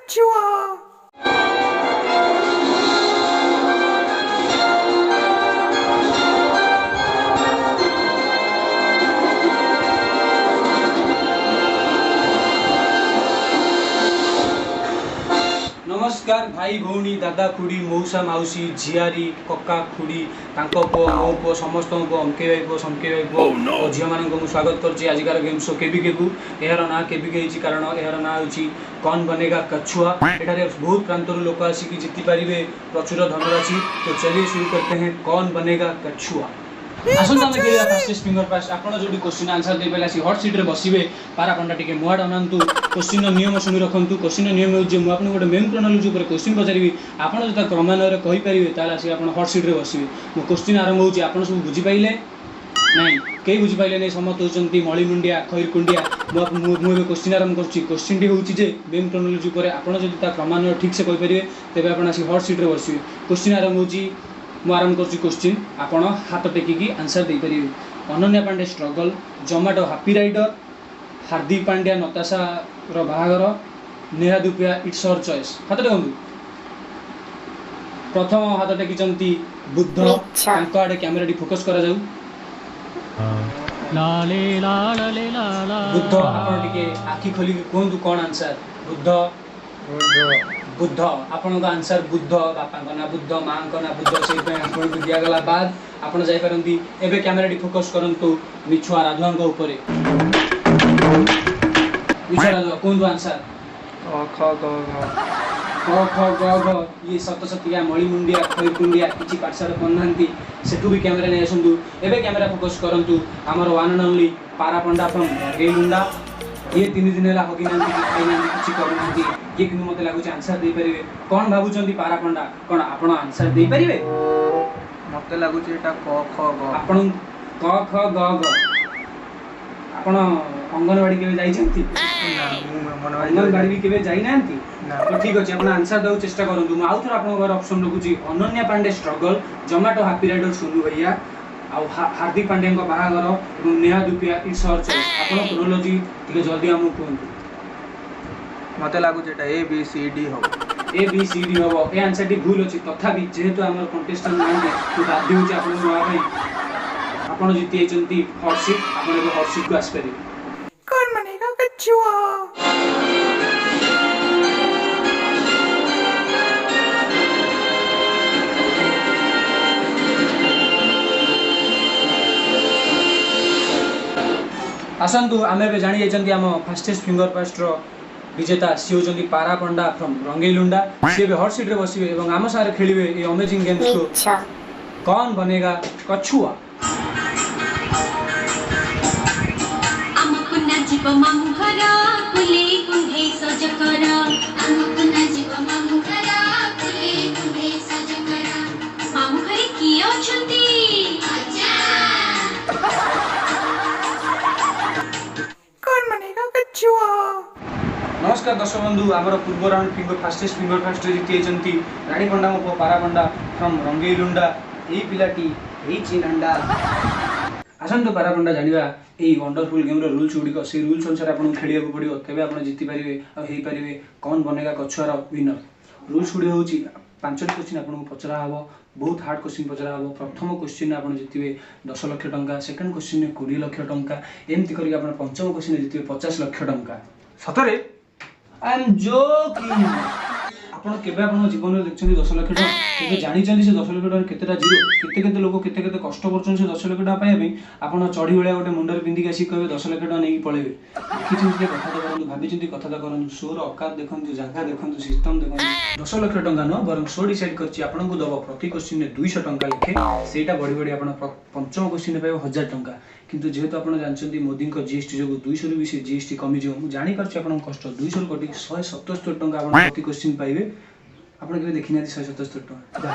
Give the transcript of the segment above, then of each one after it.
Kachua! नमस्कार भाई भौणी दादा खुड़ी मौसा मौसी झियारी कक्का खुड़ी तांको पो मो पो समस्त को अंके भाई पो समके भाई पो और झिया मान को स्वागत करछि आजिकार गेम शो केबीके को एहर ना केबीके हिची कारण एहर ना होची कौन बनेगा कछुआ एठारे बहुत प्रांतर लोक आसी कि जीति पारिबे प्रचुर धनराशि। तो चलिए शुरू करते हैं कौन बनेगा कछुआ। आसन आम खेल फास्टेस्ट फिंगर फास्ट आप जो क्वेश्चन आंसर दे पारे हट सीट्रे बसवे पारा पंडा टे मुआड अनातु क्वेश्चन नियम शुणी रखु। क्वेश्चन नियम हो मुझे गोटे मेन क्रोनोलॉजी पर क्वेश्चन पचारि आप जो क्रमान्वय कहींपारे ताले आप हट सीट्रे बसवे मो क्वेश्चन आरंभ हो सब बुझीपारे ना कई बुझीपारे नहीं समस्त होती मणिमुंडिया खैरकुंडिया मुझे क्वेश्चन आरंभ कर क्वेश्चन टी हूँ मेन क्रोनोलॉजी पर आपड़ जो क्रमान्वय ठीक से कहींपारे तेज आप हट सीट्रे बसवे। क्वेश्चन आरंभ हो आरंभ कर क्वेश्चन आपण हाथ टेकिकी आंसर दे पारे। Ananya Pandey struggle Zomato happy rider Hardik Pandya Natasha रो बाहागर Neha Dhupia it's our choice. हाथ टेकंतु प्रथम हाथ टेकिचंती बुद्ध तांको आडे कैमरा फोकस करा जाऊ। बुद्ध आपण टिके आखि खोली कोंतु कोन आंसर बुद्ध बुद्ध आपण का आंसर बुद्ध बापा ना बुद्ध माँ ना बुद्ध से आपको दिगला बाद आप जापारती एवं कैमेरा फोकस करंतु मिछुआ राधुआ ऊपर मिछुआ राधुआ कौन आंसर ख ख ग घ ये सत सतिया मणिमुंडिया खैरकुंडिया किसी पाठशाला पढ़ना सेठू भी कैमेरा नहीं आसतु एवं कैमेरा फोकस करंतु आमर वन एंड ओनली पारा पंडा फ्रॉम गेलुंडा ये 3 दिन है हगी ना खाई ना किसी करना ये कि मत लगुच आंसर दे पारे कौन भावुं पारा पंडा कौन आप आंसर दे पारे मत लगुच क ख ग आपण क ख ग घ आपण अंगनवाड़ी केबे जाइछंती अंगनवाड़ी भी केबे जाई नांती तो ठीक अछि आपण आंसर दउ चेष्टा करंतु म आउथर आपण घर ऑप्शन रखुची Ananya Pandey struggle Zomato happy rider Sonu भैया आ हार्दिक पांडे को बाहागर और Neha Dhupia it's our choice. आपण क्रोनोलॉजी ठीक जल्दी हम कहंतु मत लगुच ए बी सी डी हो ए बी सी डी हो ए आंसर टी भूल अछि तथापि जेहेतु हमर कंटेस्टेंट नांती तो बाध्य होछि आपण नवा भाई आपण जीति एचंती हॉट सीट आपण एबे हॉट सीट को आस परिबे। कौन बनेगा कछुआ? आसतु आम ए जानी जाइए आम फास्टेस्ट फिंगर फास्ट विजेता सी होती पारा पंडा फ्रॉम रंगेलुंडा सी हॉट सीट्रे बसवे और आम सारे खेलिए ये अमेजिंग गेम्स को कौन बनेगा कछुआ। नमस्कार दर्शक बंधु आमर पूर्व round finger fastest finger fast जीति होती राणी पंडा मो पारा पंडा फ्रॉम रंगेलुंडा यही पिलाटी यही अंडा। आसतु पारा पंडा जानिबा एई वंडरफुल गेम रो रूल्स गुडिक से रूल्स अनुसार आपन खेलिया को पड़ियो तबे आपन जीति पारिबे आ हेई पारिबे कौन बनेगा कछुआ रो विनर। रूल्स गुडी होची 5टी क्वेश्चन आपन को पचरा हबो बहुत हार्ड क्वेश्चन पचरा हबो। प्रथम क्वेश्चन आपन जीतिबे 10 लाख टंका सेकंड क्वेश्चन में 20 लाख टंका एमति करी आपन पंचम क्वेश्चन जीतिबे 50 लाख टंका। सतरे आई एम जोकिंग आपण केबे आपण जीवन में देखछन 10 लाख टंका केबे जानि चंदी से 10 लाख टंका केतेटा जीरो केते केते लोक केते केते कष्ट करछन से 10 लाख टंका पाइबे आपण चढ़ी भलिया गोटे मुंडर पिंदी के आसी कहबे 10 लाख टंका नेकी पळेबे कि चिंती कथा तो करंतु भाबी चिंती कथा तो करंतु सोर औकात देखंतु जगह देखंतु सिस्टम देखंतु 10 लाख टंका न बरं सो डिसाइड करछि आपण को दबो प्रति क्वेश्चन में 200 टंका लिखे सेटा बड़ी बड़ी आपण पंचम क्वेश्चन में पाइबो 1000 टंका किंतु जेहेतु आपण जानछन्ती मोदी को जीएसटी जो 200 रु भी से जीएसटी कमी जो मु जानि परछि आपण कष्ट 200 रु कोटी 177 टंका आपण प्रति क्वेश्चन पाइबे आपण केबे देखि नाथि 177 टंका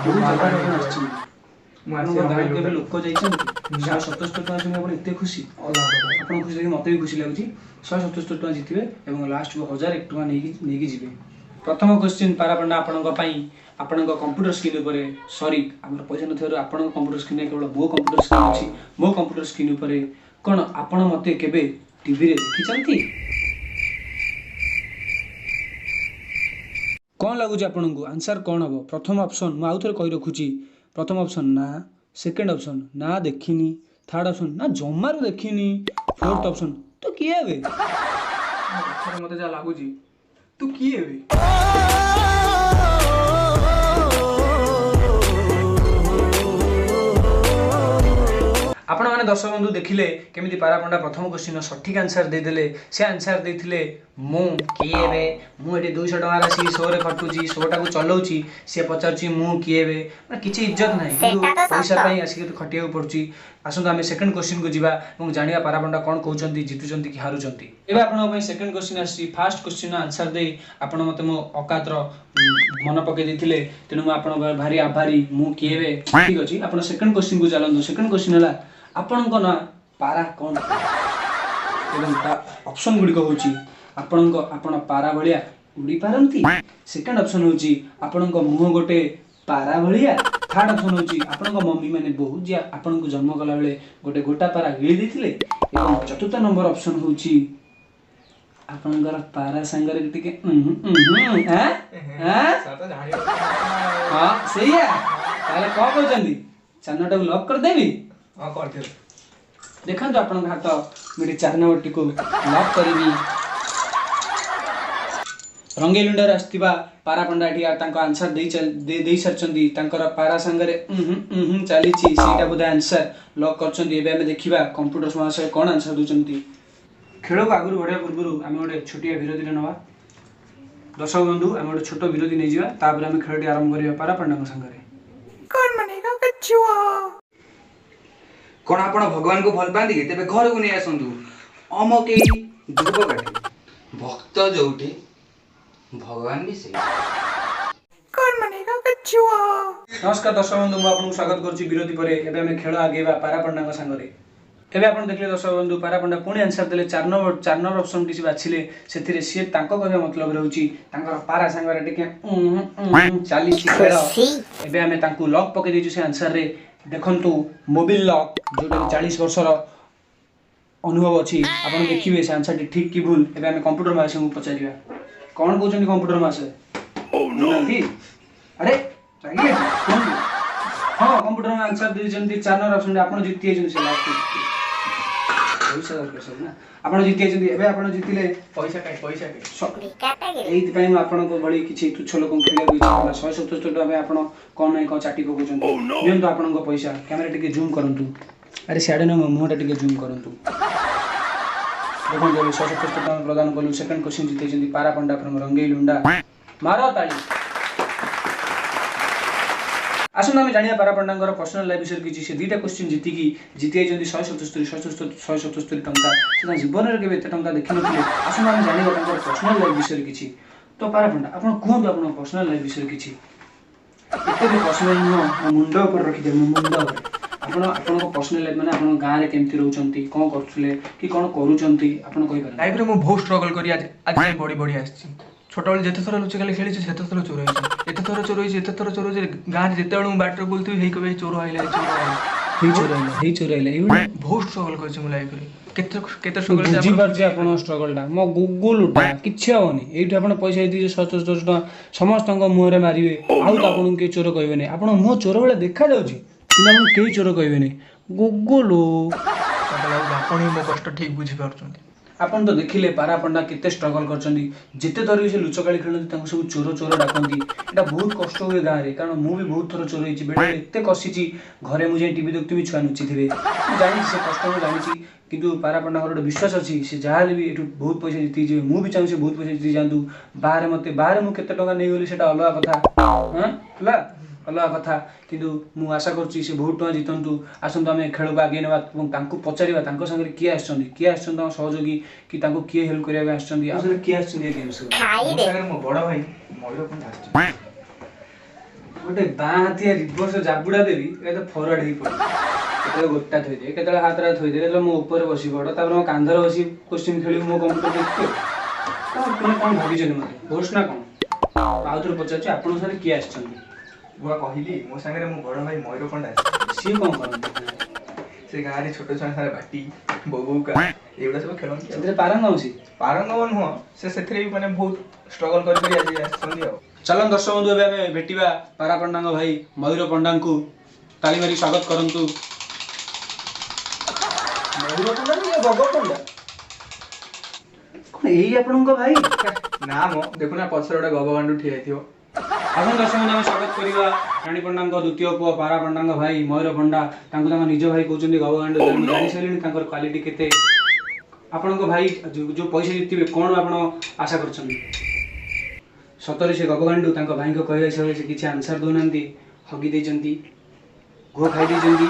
लोक जाइछन 177 टंका सुनि आपण एते खुशी आपण खुशी देखि मते भी खुशी लागुची 177 टंका जितिबे एवं लास्ट को 1001 टंका नेकी जिबे। प्रथम क्वेश्चन पारा पंडा आपण पई आपण कंप्यूटर स्क्रीन पर सॉरी हमर पैसा नथरो आपण कंप्यूटर स्क्रीन केवल मो कंप्यूटर स्क्रीन अछि मो कंप्यूटर स्क्रीन पर कोन आपण मते केबे टीवी रे देखि चंती कौन लगुच आपन को आंसर कौन हम प्रथम ऑप्शन मु आउथरे कहि रखुची प्रथम ऑप्शन ना सेकंड ऑप्शन ना देखिनी थर्ड ऑप्शन ना जमार देखिनी फोर्थ ऑप्शन तो किए हेबे मते जा लागुची तू किए हेबे आपण मैंने दर्शक बंधु देखिले केमिति पारापंडा प्रथम क्वेश्चन सठिक आंसर देदेले से आंसर देथिले मु किएबे मु एटी 200 टका राशि शो रे खटुची शोटा को चलाउची से पचारची मु किएबे माने किछि इज्जत नाही किंतु पैसा पई आसी के खटिया पड़ची आसंत आमे सेकंड क्वेश्चन को जिबा एवं जानिया पारापंडा कोन कहउचंती जितुचंती कि हारुचंती एबे आपण पई सेकंड क्वेश्चन आसी फर्स्ट क्वेश्चन आंसर दे आपण मते मो औकातर मन पके दिथिले तेनु म आपण भारी आभारी मु किएबे ठीक अछि आपण सेकंड क्वेश्चन को चलंदो सेकंड क्वेश्चन हला आपणको ना पारा कौन एवं ऑप्शन गुडी कहउची आपणको आपण पारा भलिया उडी पारंती सेकंड ऑप्शन होची आपणको मुह गोटे पारा भलिया थर्ड ऑप्शन होची आपणको मम्मी माने बहुत जे आपणको जन्म कला बेले गोटे गोटा पारा गिळी देथिले एवं चतुर्थ नंबर ऑप्शन होची आपणकर पारा संगरे टिके हां सहीया ताले को कहउचंदी चन्नटा को लॉक कर देबी हां कर दे देखंतु आपन हाथ मिडी 4 नंबर टिको लॉक करबी रंगेलुंडर आस्तिबा पारा पंडा एठी तांको आंसर देई सरचंदी तांकर पारा संगरे चालीची सीटा बुदा आंसर लॉक करचंदी एबे हम देखिबा कंप्यूटर समाशय कोन आंसर दुचंती खेल को आगुर बढ़िया पूर्व आम गोटे छोटिया विरोधी नवा दर्शक बंधु आम गोटे छोट विरोधी नहीं जावा तापर आम खेलटी आरंभ करिया पारा पंडा संगरे कौन बनेगा कछुआ कौन आपण भगवान को भल पाती कि तेरे घर को नहीं आसतु अमके ध्रुवकाठी भक्त जोठी भगवान भी सही कौन बनेगा कछुआ नमस्कार दर्शक बंधु मु आपन स्वागत करछि विरोधी परे एबे हम खेल आगेबा पारा पंडा संगरे एबे आपण देखले दर्शक बंधु पारा पंडा पुणी आंसर देले 4 नंबर ऑप्शन किसी बाछिले सेथिरे सी तांको कहबा मतलब रहउछि तांकर पारा संगरे टिके चाली खेल एबे हम तांको लॉक पके दिजु से आंसर रे देखंतु मोबाइल लॉक जोटा 40 वर्षर अनुभव अछि आपण देखिबे से आंसर ठीक कि भूल एबे हम कंप्यूटर मासे मु पचारिबा कोन कहउछन कंप्यूटर मासे नहीं अरे चाहिए हां कंप्यूटर में आंसर दे जंती 4 नंबर ऑप्शन आपण जितिए जन से लास्ट पैसा दरकार ना आपण जितिए जंती एबे आपण जितिले पैसा के एइति पई आपण को बड़ी किछि तुच्छ लोक खेलिया को इच्छा 177 टका में आपण कोन नै को चाटी को गुजन जेंतो आपण को पैसा कैमरा टिके जूम करंतु अरे साडे न मुहटा टिके जूम करंतु देखो जो 177 टका प्रदान कलु सेकंड क्वेश्चन जिते जंती पारा पंडा फ्रॉम रंगेलुंडा मारो ताली आसन आम जानिया पारा पंडांगर पर्सनल लाइफ विषय किछि से दुईटा क्वेश्चन जीतिकी जीतिए जंती 177 टंका से जीवन रे केबे एते टंका देखि नथिले आसन आम जानिबा तांकर पर्सनल लाइफ विषय किछि तो पारा पंडा आपण कोन आपण पर्सनल लाइफ विषय किछि एते भी पर्सनल न मुंड ऊपर रखि दे मुंड आपण आपण को पर्सनल लाइफ माने आपण गां रे केमति रहउचंती कोन करथुले कि कोन करूचंती आपण कहि पारे लाइफ रे मु बहुत स्ट्रगल करी आज बड़ी आछि छोट बेले जेते थर लुचे खाली खेली सेते थर चोर होइछ एते थर चोर होइछ गां रे जेते बेले बाटर बोलथि हेई कबे चोर आइला हेई चोर आइला एउ बहुत स्ट्रगल करछि मु लाइफ रे केते स्ट्रगल बुझी परछि आपण स्ट्रगल टा मो गूगल उठा किछि होनी एइठ आपण पैसा दिजे 77 टका समस्तंग मुहरे मारिवे आउ त आपण के चोर कहबे नै आपण मो चोर बेले देखा जाउछि कि आपण के चोर कहबे नै गूगल आपण मो कष्ट ठीक बुझी पारछन्ती आपण तो देखिले पारा पंडा केते स्ट्रगल करछन्ती जेते थर से लुचकाली खेलନ୍ତି तांको सब चोर चोर डाकନ୍ତି एटा बहुत कष्ट होय गां रे कारण मु भी बहुत थर चोर होइछि बेले एते कसिछि घरे मु जे टीवी देखतुमी छुआ नुचि थिबे जानि से कष्ट मु जानिछि किंतु पारा पंडा गोटे विश्वास अछि से जाहाले भी एठु बहुत पैसा जीति जे मु भी चाहू से बहुत पैसा जीति जांदु बाहर मु केते टका नै गेली सेटा अलग कथा हां हला अलग कथा किंतु मु आशा करछि से बहुत टका जीतंतु आसंत आमे खेल को आगे नेबा এবং तांको पचारिबा तांको संगे किए आछन सहयोगी कि तांको किए हेल्प करिया आछन आसले किए आछन ए गेम सब सागर मो बड़ भाई मयूर कोन आछन गोटे बां हाथिया रिवर्स जाबुडा देबी ए तो फॉरवर्ड ही पड़ केते गोटा थई दे केते हातरा थई दे मो ऊपर बसी पड़ तापर मो कांधर बसी क्वेश्चन खेली मो कंप्यूटर देखते कोन भाबी जने मते होस्ट ना कोन आउतर पचाछि आपन सारे किए आछन बुआ कहली मो संगे मो बड़ भाई मयूर कोन आछन सी कोन करन से गां रे छोटो छोटा सारे बाटी बोबू का एवडा सब खेलन एतरे पारंग होसी पारंगमन हो से सेथरे भी माने बहुत स्ट्रगल कर आज आछन दियो चलन दर्शक बंधु एबे आमे भेटिबा पारा पंडांग भाई मयूर पंडा को ताली मारी स्वागत करंतु। मयूर पंडा या बग पंडा कोन एई आपनक भाई ना मो देखुना पछरे गोटे गबगांडू ठिया थियो। आपण दर्शक बंधु आमे स्वागत करिबा रानी पंडा द्वितीय पुओ पारा पंडा भाई मयूर पंडा तांको निज भाई कहउचंदी गबगांडू जानि सलिनी तांकर क्वालिटी केते आपनक भाई जो पैसा जितबे कोन आपण आशा करछन सतरे से गबगांडू तांको भाई को कहै से किछि आंसर दोनंती हगी देचंती गो खाई देचंती।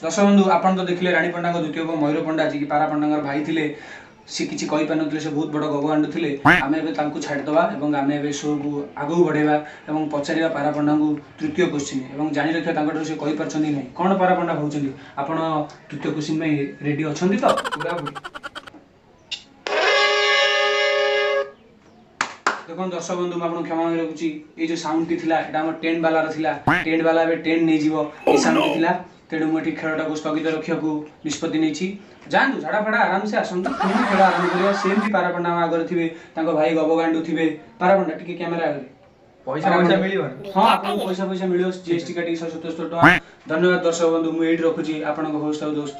दर्शक बंधु आपण तो देखले रानी पंडा द्वितीय पुओ मयूर पंडा जी की पारा पंडा भाई थिले से किछि कहि पानथले से बहुत बड़ गबगांडू थिले आमे एबे तांको छाड़ दबा एवं आमे एबे शो को आगु बढ़ेबा एवं पचारिबा पारा पंडा को तृतीय क्वेश्चन एवं जानि रखिया तांको से कहि परछंदी नै कोन पारा पंडा होउचंदी आपण तृतीय क्वेश्चन में रेडी अछंदी तो पूरा देखो दर्शक बंधु मैं क्षमा रखुची ये जो साउंड टी थिला एटा हमर टेंट वाला थिला टेंट वाला बे टेंट नै जीवो ए साउंड टी थिला तेडु मोठी खेलटा को स्थगित रखिया को निष्पत्ति नै छी जानू झाड़ा फाड़ा आराम से आसंतु पुनी खेल आराम करिया सेम भी पारा पंडा आगर थिबे तांको भाई गबगांडू थिबे पारा पंडा टिके कैमरा आगे पैसा मिलियो हां आपन पैसा मिलियो जीएसटी काटी 177 टका। धन्यवाद दर्शक बंधु मु एडी रखुची आपन को होस्ट दोस्त